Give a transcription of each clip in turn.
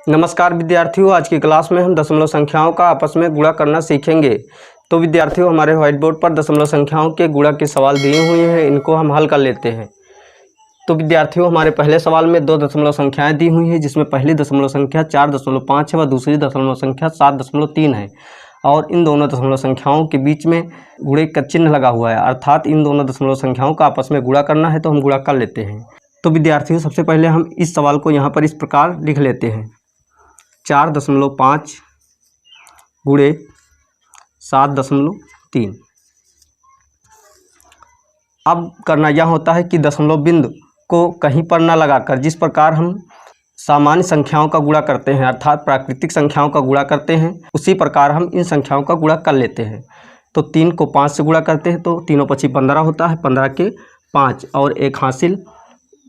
नमस्कार विद्यार्थियों, आज की क्लास में हम दशमलव संख्याओं का आपस में गुणा करना सीखेंगे। तो विद्यार्थियों, हमारे व्हाइट बोर्ड पर दशमलव संख्याओं के गुणा के सवाल दिए हुए हैं, इनको हम हल कर लेते हैं। तो विद्यार्थियों, हमारे पहले सवाल में दो दशमलव संख्याएं दी हुई हैं, जिसमें पहली दशमलव संख्या 4.5 है व दूसरी दशमलव संख्या 7.3 है। और इन दोनों दशमलव संख्याओं के बीच में गुणे का चिन्ह लगा हुआ है, अर्थात इन दोनों दशमलव संख्याओं का आपस में गुणा करना है, तो हम गुणा कर लेते हैं। तो विद्यार्थियों, सबसे पहले हम इस सवाल को यहाँ पर इस प्रकार लिख लेते हैं। 4.5 गुणे 7.3। अब करना यह होता है कि दशमलव बिंदु को कहीं पर न लगाकर, जिस प्रकार हम सामान्य संख्याओं का गुणा करते हैं अर्थात प्राकृतिक संख्याओं का गुणा करते हैं, उसी प्रकार हम इन संख्याओं का गुणा कर लेते हैं। तो 3 को 5 से गुणा करते हैं तो 3 × 5 = 15 होता है, 15 के 5 और एक हासिल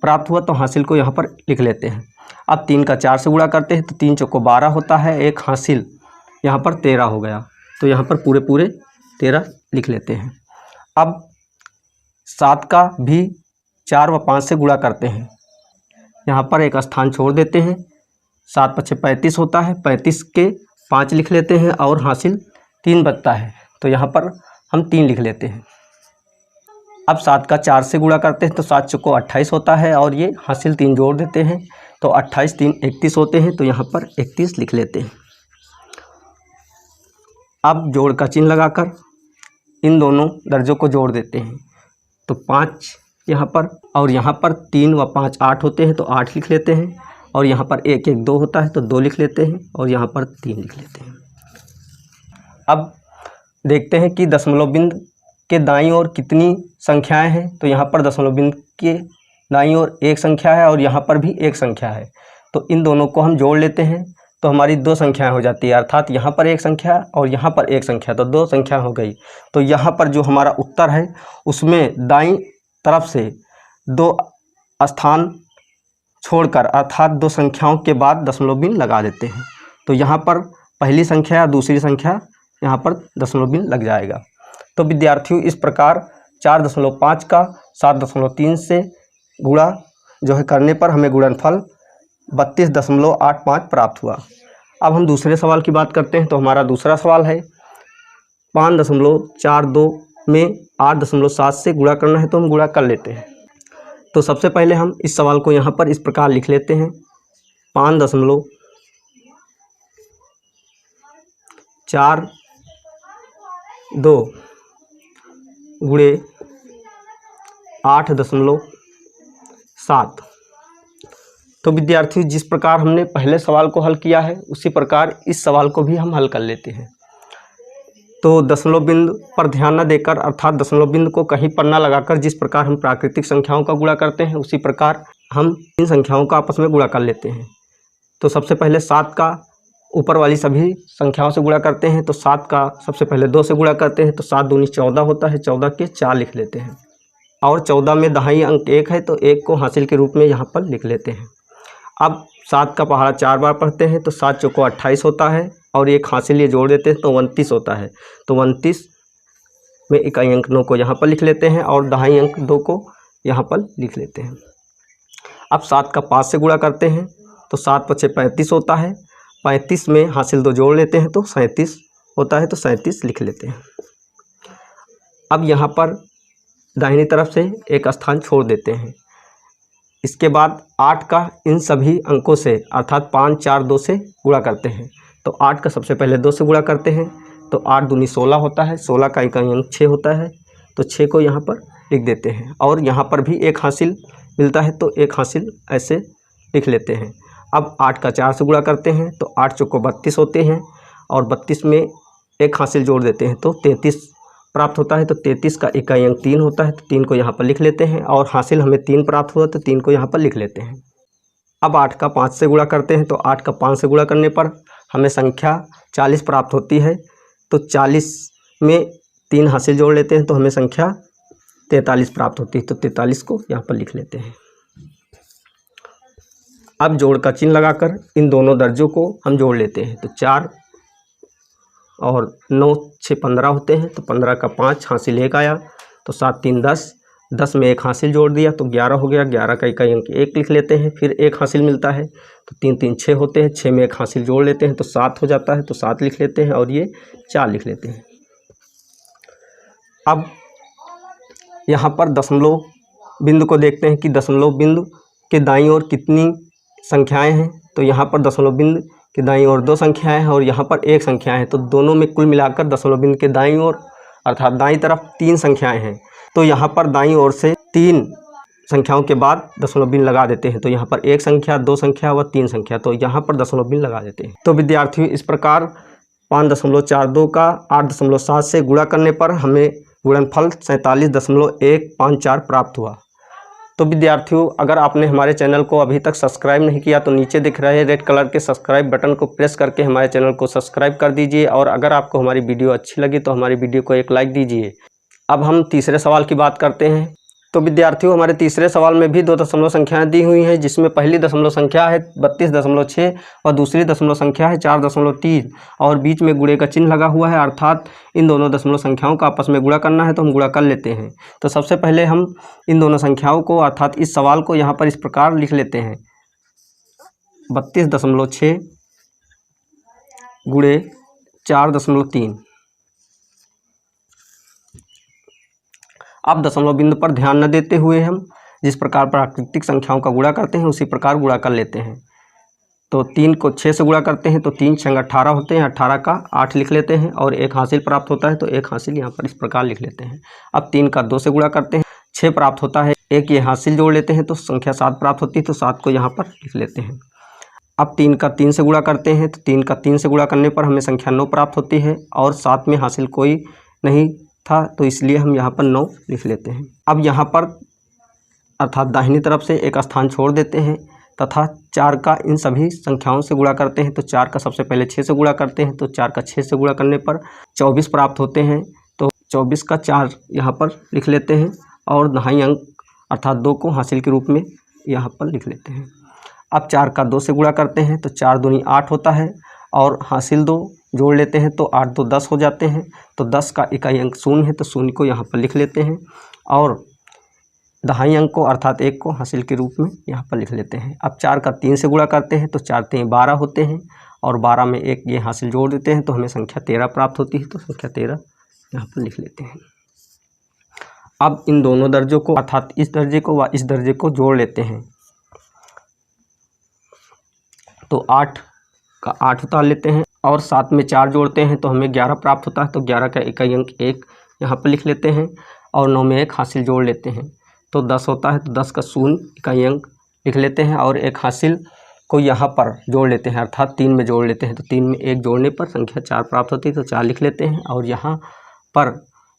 प्राप्त हुआ, तो हासिल को यहाँ पर लिख लेते हैं। अब 3 का 4 से गुणा करते हैं तो 3 × 4 = 12 होता है, एक हासिल यहाँ पर 13 हो गया, तो यहाँ पर पूरे 13 लिख लेते हैं। अब 7 का भी 4 व 5 से गुणा करते हैं, यहाँ पर एक स्थान छोड़ देते हैं। 7 × 5 = 35 होता है, 35 के 5 लिख लेते हैं और हासिल 3 बचता है, तो यहाँ पर हम 3 लिख लेते हैं। अब 7 का 4 से गुणा करते हैं तो 7 × 4 = 28 होता है और ये हासिल 3 जोड़ देते हैं, तो 28 × 3 = 31 होते हैं, तो यहाँ पर 31 लिख लेते हैं। अब जोड़ का चिन्ह लगाकर इन दोनों दर्जों को जोड़ देते हैं, तो 5 यहाँ पर और यहाँ पर 3 व 5 8 होते हैं, तो 8 लिख लेते हैं। और यहाँ पर 1 1 2 होता है, तो 2 लिख लेते हैं और यहाँ पर 3 लिख लेते हैं। अब देखते हैं कि दशमलव बिंदु के दाईं ओर कितनी संख्याएं हैं। तो यहाँ पर दशमलव बिंदु के दाईं ओर एक संख्या है और यहाँ पर भी एक संख्या है, तो इन दोनों को हम जोड़ लेते हैं, तो हमारी 2 संख्याएं हो जाती है, अर्थात यहाँ पर एक संख्या और यहाँ पर एक संख्या, तो 2 संख्या हो गई। तो यहाँ पर जो हमारा उत्तर है उसमें दाईं तरफ से 2 स्थान छोड़कर अर्थात 2 संख्याओं के बाद दशमलव बिंदु लगा देते हैं, तो यहाँ पर पहली संख्या या दूसरी संख्या यहाँ पर दशमलव बिंदु लग जाएगा। तो विद्यार्थियों, इस प्रकार 4.5 का 7.3 से गुणा जो है करने पर हमें गुणनफल 32.85 प्राप्त हुआ। अब हम दूसरे सवाल की बात करते हैं। तो हमारा दूसरा सवाल है 5.42 में 8.7 से गुणा करना है, तो हम गुणा कर लेते हैं। तो सबसे पहले हम इस सवाल को यहाँ पर इस प्रकार लिख लेते हैं। 5.42 गुणे 8.7। तो विद्यार्थियों, जिस प्रकार हमने पहले सवाल को हल किया है उसी प्रकार इस सवाल को भी हम हल कर लेते हैं। तो दशमलव बिंदु पर ध्यान न देकर अर्थात दशमलव बिंदु को कहीं पर न लगाकर, जिस प्रकार हम प्राकृतिक संख्याओं का गुणा करते हैं उसी प्रकार हम इन संख्याओं का आपस में गुणा कर लेते हैं। तो सबसे पहले 7 का ऊपर वाली सभी संख्याओं से गुणा करते हैं, तो 7 का सबसे पहले 2 से गुणा करते हैं, तो 7 दूनी 14 होता है, 14 के 4 लिख लेते हैं। और 14 में दहाई अंक 1 है, तो 1 को हासिल के रूप में यहाँ पर लिख लेते हैं। अब 7 का पहाड़ा 4 बार पढ़ते हैं, तो 7 × 4 = 28 होता है और एक हासिल ये जोड़ देते हैं, तो 29 होता है। तो 29 में इकाई अंक 9 को यहाँ पर लिख लेते हैं और दहाई अंक 2 को यहाँ पर लिख लेते हैं। अब 7 का 5 से गुणा करते हैं, तो 7 × 5 = 35 होता है, 35 में हासिल 2 जोड़ लेते हैं, तो 37 होता है, तो 37 लिख लेते हैं। अब यहाँ पर दाहिनी तरफ से एक स्थान छोड़ देते हैं। इसके बाद 8 का इन सभी अंकों से अर्थात 5 4 2 से गुणा करते हैं, तो 8 का सबसे पहले 2 से गुणा करते हैं, तो 8 दूनी 16 होता है, 16 का इकाई अंक 6 होता है, तो 6 को यहाँ पर लिख देते हैं। और यहाँ पर भी एक हासिल मिलता है, तो एक हासिल ऐसे लिख लेते हैं। अब 8 का 4 से गुणा करते हैं, तो 8 × 4 = 32 होते हैं और 32 में एक हासिल जोड़ देते हैं, तो 33 प्राप्त होता है। तो 33 का इकाई अंक 3 होता है, तो 3 को यहाँ पर लिख लेते हैं और हासिल हमें 3 प्राप्त हुआ, तो 3 को यहाँ पर लिख लेते हैं। अब 8 का 5 से गुणा करते हैं, तो 8 का 5 से गुणा करने पर हमें संख्या 40 प्राप्त होती है, तो 40 में 3 हासिल जोड़ लेते हैं, तो हमें संख्या 43 प्राप्त होती है, तो 43 को यहाँ पर लिख लेते हैं। अब जोड़ का चिन्ह लगाकर इन दोनों दर्जों को हम जोड़ लेते हैं, तो 4 और 9 6 15 होते हैं, तो 15 का 5 हासिल 1 आया, तो 7 3 10, 10 में एक हासिल जोड़ दिया तो 11 हो गया। 11 का इकाई अंक 1 लिख लेते हैं, फिर एक हासिल मिलता है तो 3 3 6 होते हैं, 6 में एक हासिल जोड़ लेते हैं तो 7 हो जाता है, तो 7 लिख लेते हैं और ये 4 लिख लेते हैं। अब यहाँ पर दशमलव बिंदु को देखते हैं कि दशमलव बिंदु के दाईं ओर कितनी संख्याएं हैं। तो यहाँ पर दशमलव बिंदु के दाईं ओर 2 संख्याएं हैं और यहाँ पर 1 संख्या है, तो दोनों में कुल मिलाकर दशमलव बिंदु के दाईं ओर अर्थात दाईं तरफ 3 संख्याएं हैं। तो यहाँ पर दाईं ओर से 3 संख्याओं के बाद दशमलव बिंदु लगा देते हैं। तो यहाँ पर 1 संख्या, 2 संख्या व 3 संख्या, तो यहाँ पर दशमलव बिंदु लगा देते हैं। तो विद्यार्थियों, इस प्रकार 5.42 का 8.7 से गुणा करने पर हमें गुणनफल 47.154 प्राप्त हुआ। तो विद्यार्थियों, अगर आपने हमारे चैनल को अभी तक सब्सक्राइब नहीं किया तो नीचे दिख रहे रेड कलर के सब्सक्राइब बटन को प्रेस करके हमारे चैनल को सब्सक्राइब कर दीजिए, और अगर आपको हमारी वीडियो अच्छी लगी तो हमारी वीडियो को एक लाइक दीजिए। अब हम तीसरे सवाल की बात करते हैं। तो विद्यार्थियों, हमारे तीसरे सवाल में भी 2 दशमलव संख्याएं दी हुई हैं, जिसमें पहली दशमलव संख्या है 32.6 और दूसरी दशमलव संख्या है 4.3 और बीच में गुणे का चिन्ह लगा हुआ है, अर्थात इन दोनों दशमलव संख्याओं का आपस में गुणा करना है, तो हम गुणा कर लेते हैं। तो सबसे पहले हम इन दोनों संख्याओं को अर्थात इस सवाल को यहाँ पर इस प्रकार लिख लेते हैं, 32.6 गुणे 4.3। अब दशमलव बिंदु पर ध्यान न देते हुए हम जिस प्रकार प्राकृतिक संख्याओं का गुणा करते हैं उसी प्रकार गुणा कर लेते हैं। तो 3 को 6 से गुणा करते हैं तो 3 6 18 होते हैं, 18 का 8 लिख लेते हैं और 1 हासिल प्राप्त होता है, तो 1 हासिल यहाँ पर इस प्रकार लिख लेते हैं। अब 3 का 2 से गुणा करते हैं, 6 प्राप्त होता है, 1 ये हासिल जोड़ लेते हैं तो संख्या 7 प्राप्त होती है, तो 7 को यहाँ पर लिख लेते हैं। अब 3 का 3 से गुणा करते हैं तो 3 का 3 से गुणा करने पर हमें संख्या 9 प्राप्त होती है और 7 में हासिल कोई नहीं था, तो इसलिए हम यहाँ पर 9 लिख लेते हैं। अब यहाँ पर अर्थात दाहिनी तरफ से एक स्थान छोड़ देते हैं तथा 4 का इन सभी संख्याओं से गुणा करते हैं। तो 4 का सबसे पहले 6 से गुणा करते हैं, तो 4 का 6 से गुणा करने पर 24 प्राप्त होते हैं, तो 24 का 4 यहाँ पर लिख लेते हैं और दहाई अंक अर्थात 2 को हासिल के रूप में यहाँ पर लिख लेते हैं। अब 4 का 2 से गुणा करते हैं तो 4 दूनी 8 होता है और हासिल 2 जोड़ लेते हैं तो 8 2 10 हो जाते हैं, तो 10 का इकाई अंक 0 है, तो 0 को यहाँ पर लिख लेते हैं और दहाई अंक को अर्थात 1 को हासिल के रूप में यहाँ पर लिख लेते हैं। अब 4 का 3 से गुणा करते हैं तो 4 3 12 होते हैं और 12 में 1 ये हासिल जोड़ देते हैं तो हमें संख्या 13 प्राप्त होती है, तो संख्या 13 यहाँ पर लिख लेते हैं। अब इन दोनों दर्जों को अर्थात इस दर्जे को व इस दर्जे को जोड़ लेते हैं, तो 8 का 8 उतार लेते हैं और 7 में 4 जोड़ते हैं तो हमें 11 प्राप्त होता है, तो 11 का इकाई अंक 1 यहाँ पर लिख लेते हैं और 9 में 1 हासिल जोड़ लेते हैं तो 10 होता है, तो 10 का 0 इकाई अंक लिख लेते हैं और 1 हासिल को यहाँ पर जोड़ लेते हैं अर्थात 3 में जोड़ लेते हैं, तो 3 में 1 जोड़ने पर संख्या 4 प्राप्त होती है, तो 4 लिख लेते हैं और यहाँ पर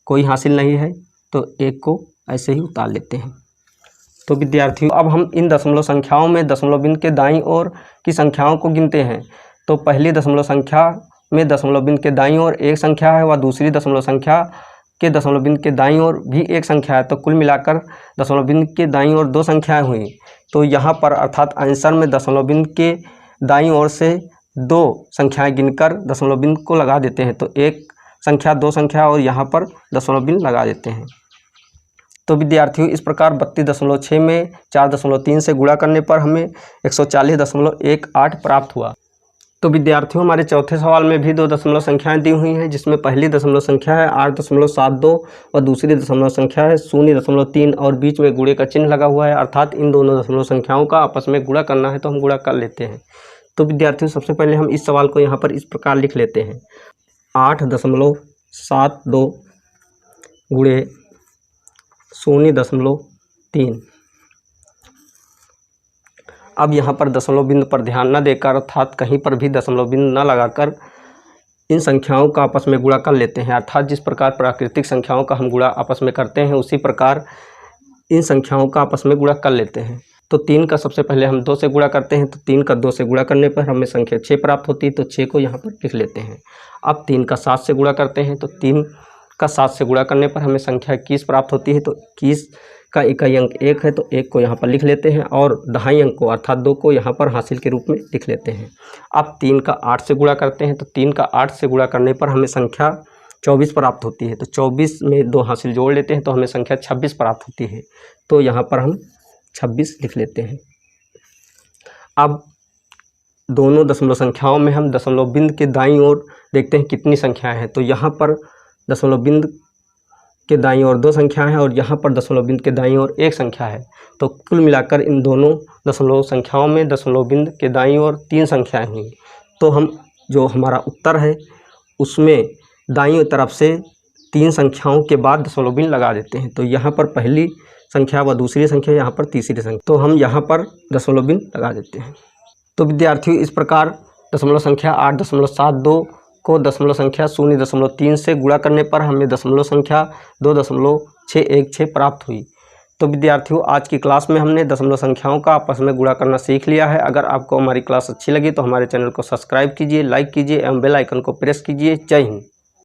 कोई हासिल नहीं है तो 1 को ऐसे ही उतार लेते हैं। तो विद्यार्थियों, अब हम इन दशमलव संख्याओं में दशमलव बिंदु के दाईं ओर की संख्याओं को गिनते हैं। तो पहली दशमलव संख्या में दशमलव बिंदु के दाईं ओर 1 संख्या है व दूसरी दशमलव संख्या के दशमलव बिंदु के दाईं ओर भी 1 संख्या है, तो कुल मिलाकर दशमलव बिंदु के दाईं ओर 2 संख्याएं हुई। तो यहाँ पर अर्थात आंसर में दशमलव बिंदु के दाईं ओर से 2 संख्याएं गिनकर दशमलव बिंदु को लगा देते हैं, तो 1 संख्या 2 संख्या और यहाँ पर दशमलव बिंदु लगा देते हैं। तो विद्यार्थियों, इस प्रकार 32.6 में 4.3 से गुणा करने पर हमें 140.18 प्राप्त हुआ। तो विद्यार्थियों, हमारे चौथे सवाल में भी 2 दशमलव संख्याएं दी हुई हैं, जिसमें पहली दशमलव संख्या है 8.72 और दूसरी दशमलव संख्या है 0.3 और बीच में गुणे का चिन्ह लगा हुआ है, अर्थात इन दोनों दशमलव संख्याओं का आपस में गुणा करना है, तो हम गुणा कर लेते हैं। तो विद्यार्थियों, सबसे पहले हम इस सवाल को यहाँ पर इस प्रकार लिख लेते हैं, 8.72 गुणे 0.3। अब यहाँ पर दशमलव बिंदु पर ध्यान न देकर अर्थात कहीं पर भी दशमलव बिंदु न लगाकर इन संख्याओं का आपस में गुणा कर लेते हैं, अर्थात जिस प्रकार प्राकृतिक संख्याओं का हम गुणा आपस में करते हैं उसी प्रकार इन संख्याओं का आपस में गुणा कर लेते हैं। तो 3 का सबसे पहले हम 2 से गुणा करते हैं, तो 3 का 2 से गुणा करने पर हमें संख्या 6 प्राप्त होती है, तो 6 को यहाँ पर लिख लेते हैं। अब 3 का 7 से गुणा करते हैं, तो 3 का 7 से गुणा करने पर हमें संख्या 21 प्राप्त होती है, तो 21 का इकाई अंक 1 है, तो 1 को यहाँ पर लिख लेते हैं और दहाई अंक को अर्थात 2 को यहाँ पर हासिल के रूप में लिख लेते हैं। अब 3 का 8 से गुणा करते हैं, तो 3 का 8 से गुणा करने पर हमें संख्या 24 प्राप्त होती है, तो 24 में 2 हासिल जोड़ लेते हैं तो हमें संख्या 26 प्राप्त होती है, तो यहाँ पर हम 26 लिख लेते हैं। अब दोनों दशमलव संख्याओं में हम दशमलव बिंदु के दाईं ओर देखते हैं कितनी संख्याएं हैं। तो यहाँ पर दशमलव बिंदु के दाईं ओर 2 संख्याएं हैं और यहाँ पर दशमलव बिंदु के दाईं ओर 1 संख्या है। तो कुल मिलाकर इन दोनों दशमलव संख्याओं में दशमलव बिंदु के दाईं ओर 3 संख्याएं हुई। तो हम जो हमारा उत्तर है उसमें दाईं तरफ से 3 संख्याओं के बाद दशमलव बिंदु लगा देते हैं। तो यहाँ पर पहली संख्या व दूसरी संख्या, यहाँ पर तीसरी संख्या, तो हम यहाँ पर दशमलव बिंदु लगा देते हैं। तो विद्यार्थियों, इस प्रकार दशमलव संख्या 8.72 को दशमलव संख्या 0.3 से गुणा करने पर हमें दशमलव संख्या 2.616 प्राप्त हुई। तो विद्यार्थियों, आज की क्लास में हमने दशमलव संख्याओं का आपस में गुणा करना सीख लिया है। अगर आपको हमारी क्लास अच्छी लगी तो हमारे चैनल को सब्सक्राइब कीजिए, लाइक कीजिए एवं बेल आइकन को प्रेस कीजिए। जय हिंद।